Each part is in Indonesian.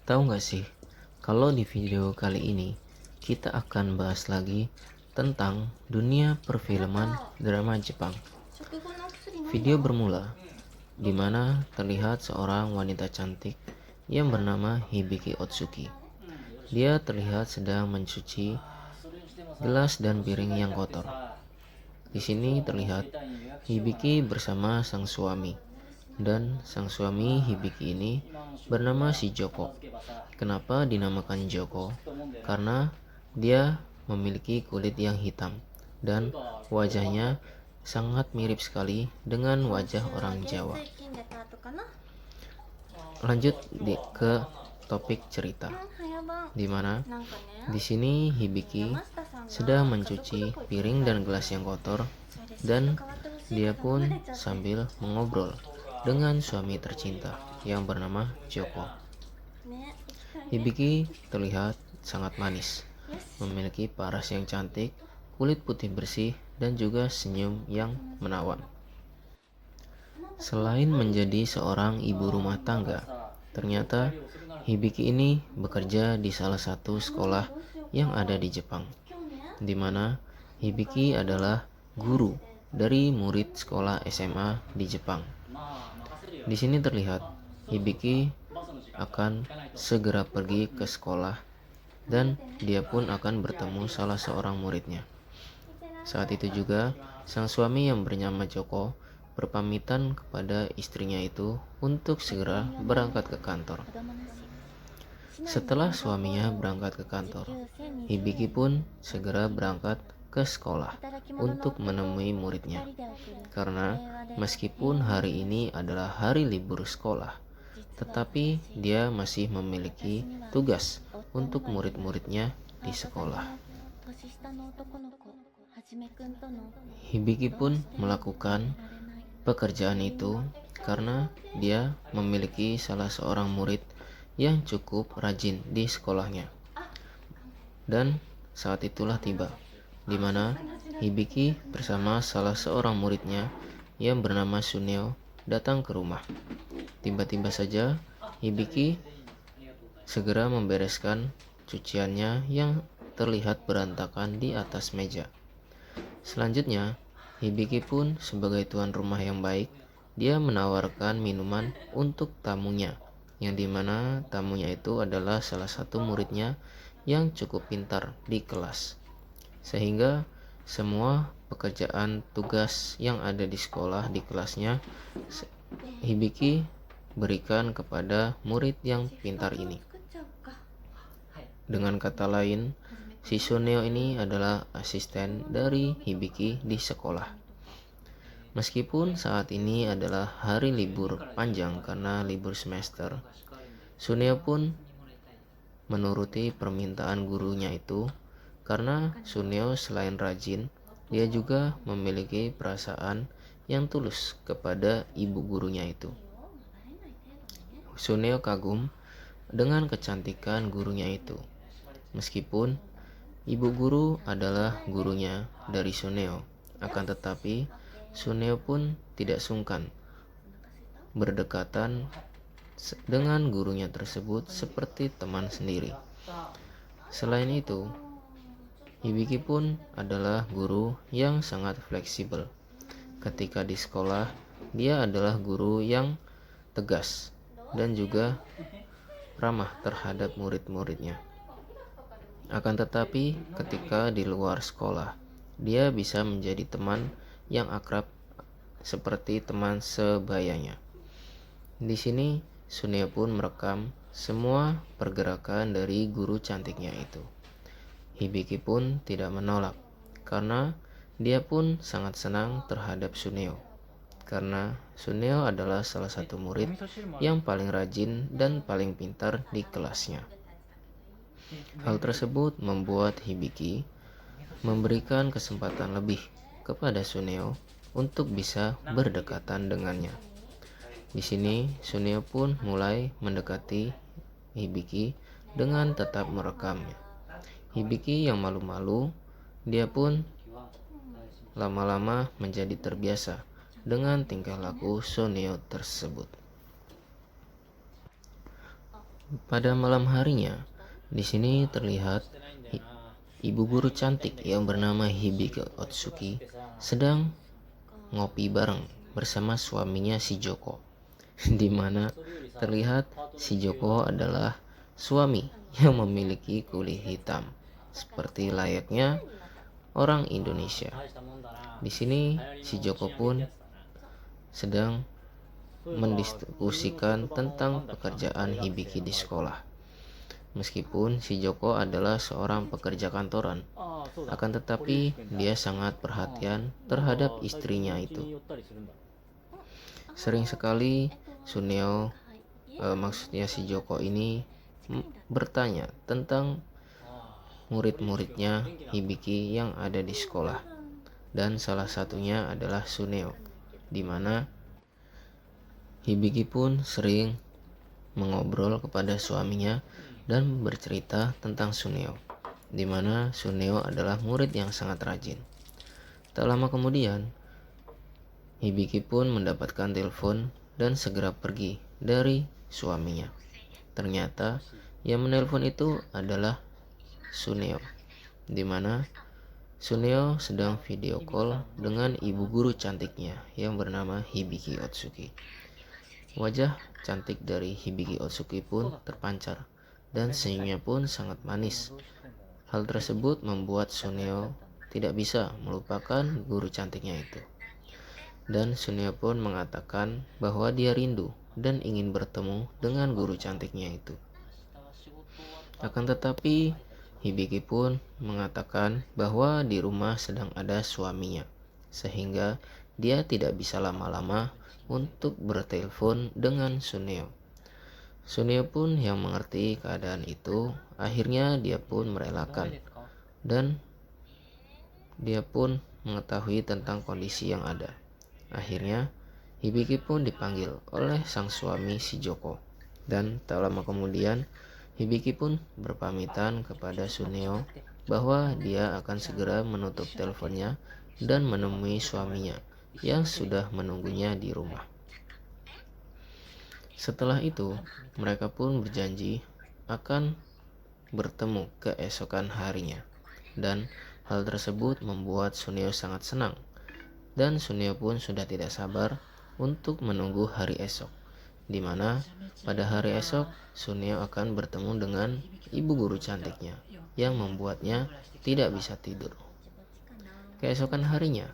Tahu nggak sih, kalau di video kali ini kita akan bahas lagi tentang dunia perfilman drama Jepang. Video bermula di mana terlihat seorang wanita cantik yang bernama Hibiki Otsuki. Dia terlihat sedang mencuci gelas dan piring yang kotor. Di sini terlihat Hibiki bersama sang suami. Dan sang suami Hibiki ini bernama si Joko. Kenapa dinamakan Joko? Karena dia memiliki kulit yang hitam dan wajahnya sangat mirip sekali dengan wajah orang Jawa. Lanjut ke topik cerita, di mana di sini Hibiki sedang mencuci piring dan gelas yang kotor, dan dia pun sambil mengobrol dengan suami tercinta yang bernama Joko. Hibiki terlihat sangat manis, memiliki paras yang cantik, kulit putih bersih, dan juga senyum yang menawan. Selain menjadi seorang ibu rumah tangga, ternyata Hibiki ini bekerja di salah satu sekolah yang ada di Jepang, di mana Hibiki adalah guru dari murid sekolah SMA di Jepang. Di sini terlihat Hibiki akan segera pergi ke sekolah dan dia pun akan bertemu salah seorang muridnya. Saat itu juga sang suami yang bernama Joko berpamitan kepada istrinya itu untuk segera berangkat ke kantor. Setelah suaminya berangkat ke kantor, Hibiki pun segera berangkat ke sekolah untuk menemui muridnya. Karena meskipun hari ini adalah hari libur sekolah, tetapi dia masih memiliki tugas untuk murid-muridnya di sekolah. Hibiki pun melakukan pekerjaan itu karena dia memiliki salah seorang murid yang cukup rajin di sekolahnya. Dan saat itulah tiba, di mana Hibiki bersama salah seorang muridnya yang bernama Suneo datang ke rumah. Tiba-tiba saja Hibiki segera membereskan cuciannya yang terlihat berantakan di atas meja. Selanjutnya, Hibiki pun sebagai tuan rumah yang baik, dia menawarkan minuman untuk tamunya, yang dimana tamunya itu adalah salah satu muridnya yang cukup pintar di kelas. Sehingga semua pekerjaan tugas yang ada di sekolah di kelasnya Hibiki berikan kepada murid yang pintar ini. Dengan kata lain, si Suneo ini adalah asisten dari Hibiki di sekolah. Meskipun saat ini adalah hari libur panjang karena libur semester, Suneo pun menuruti permintaan gurunya itu karena Suneo selain rajin, dia juga memiliki perasaan yang tulus kepada ibu gurunya itu. Suneo kagum dengan kecantikan gurunya itu. Meskipun ibu guru adalah gurunya dari Suneo, akan tetapi Suneo pun tidak sungkan berdekatan dengan gurunya tersebut seperti teman sendiri. Selain itu, Hibiki pun adalah guru yang sangat fleksibel. Ketika di sekolah, dia adalah guru yang tegas dan juga ramah terhadap murid-muridnya. Akan tetapi, ketika di luar sekolah, dia bisa menjadi teman yang akrab seperti teman sebayanya. Di sini, Suneo pun merekam semua pergerakan dari guru cantiknya itu. Hibiki pun tidak menolak, karena dia pun sangat senang terhadap Suneo. Karena Suneo adalah salah satu murid yang paling rajin dan paling pintar di kelasnya. Hal tersebut membuat Hibiki memberikan kesempatan lebih kepada Suneo untuk bisa berdekatan dengannya. Di sini Suneo pun mulai mendekati Hibiki dengan tetap merekamnya. Hibiki yang malu-malu, dia pun lama-lama menjadi terbiasa dengan tingkah laku Suneo tersebut. Pada malam harinya, di sini terlihat ibu guru cantik yang bernama Hibiki Otsuki sedang ngopi bareng bersama suaminya si Joko, di mana terlihat si Joko adalah suami yang memiliki kulit hitam, seperti layaknya orang Indonesia. Di sini si Joko pun sedang mendiskusikan tentang pekerjaan Hibiki di sekolah. Meskipun si Joko adalah seorang pekerja kantoran, akan tetapi dia sangat perhatian terhadap istrinya itu. Sering sekali Suneo, maksudnya si Joko ini bertanya tentang murid-muridnya Hibiki yang ada di sekolah, dan salah satunya adalah Suneo, di mana Hibiki pun sering mengobrol kepada suaminya dan bercerita tentang Suneo, di mana Suneo adalah murid yang sangat rajin. Tak lama kemudian, Hibiki pun mendapatkan telepon dan segera pergi dari suaminya. Ternyata yang menelpon itu adalah Suneo, di mana Suneo sedang video call dengan ibu guru cantiknya yang bernama Hibiki Otsuki. Wajah cantik dari Hibiki Otsuki pun terpancar dan senyumnya pun sangat manis. Hal tersebut membuat Suneo tidak bisa melupakan guru cantiknya itu. Dan Suneo pun mengatakan bahwa dia rindu dan ingin bertemu dengan guru cantiknya itu. Akan tetapi Hibiki pun mengatakan bahwa di rumah sedang ada suaminya, sehingga dia tidak bisa lama-lama untuk bertelepon dengan Suneo. Suneo pun yang mengerti keadaan itu, akhirnya dia pun merelakan dan dia pun mengetahui tentang kondisi yang ada. Akhirnya Hibiki pun dipanggil oleh sang suami si Joko, dan tak lama kemudian Hibiki pun berpamitan kepada Suneo bahwa dia akan segera menutup teleponnya dan menemui suaminya yang sudah menunggunya di rumah. Setelah itu, mereka pun berjanji akan bertemu keesokan harinya, dan hal tersebut membuat Suneo sangat senang, dan Suneo pun sudah tidak sabar untuk menunggu hari esok, di mana pada hari esok Suneo akan bertemu dengan ibu guru cantiknya yang membuatnya tidak bisa tidur. Keesokan harinya,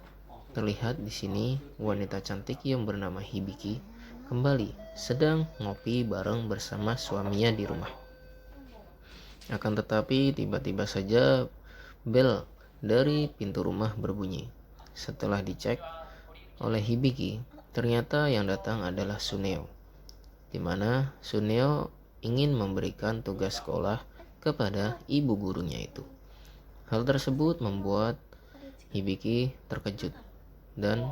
terlihat di sini wanita cantik yang bernama Hibiki kembali sedang ngopi bareng bersama suaminya di rumah. Akan tetapi tiba-tiba saja bel dari pintu rumah berbunyi. Setelah dicek oleh Hibiki, ternyata yang datang adalah Suneo, di mana Suneo ingin memberikan tugas sekolah kepada ibu gurunya itu. Hal tersebut membuat Hibiki terkejut, dan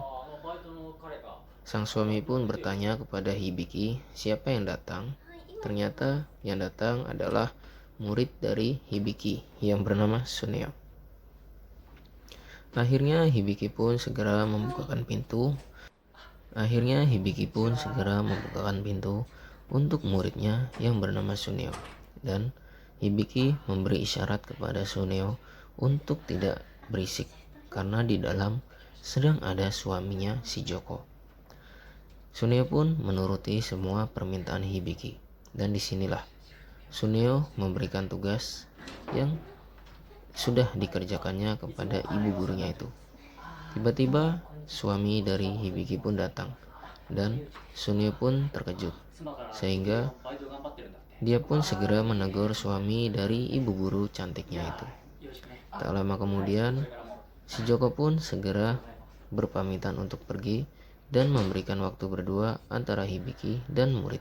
sang suami pun bertanya kepada Hibiki siapa yang datang. Ternyata yang datang adalah murid dari Hibiki yang bernama Suneo. Akhirnya Hibiki pun segera membukakan pintu. Untuk muridnya yang bernama Suneo, dan Hibiki memberi isyarat kepada Suneo untuk tidak berisik karena di dalam sedang ada suaminya si Joko. Suneo pun menuruti semua permintaan Hibiki, dan disinilah Suneo memberikan tugas yang sudah dikerjakannya kepada ibu gurunya itu. Tiba-tiba suami dari Hibiki pun datang, dan Suneo pun terkejut, sehingga dia pun segera menegur suami dari ibu guru cantiknya itu. Tak lama kemudian si Joko pun segera berpamitan untuk pergi dan memberikan waktu berdua antara Hibiki dan murid.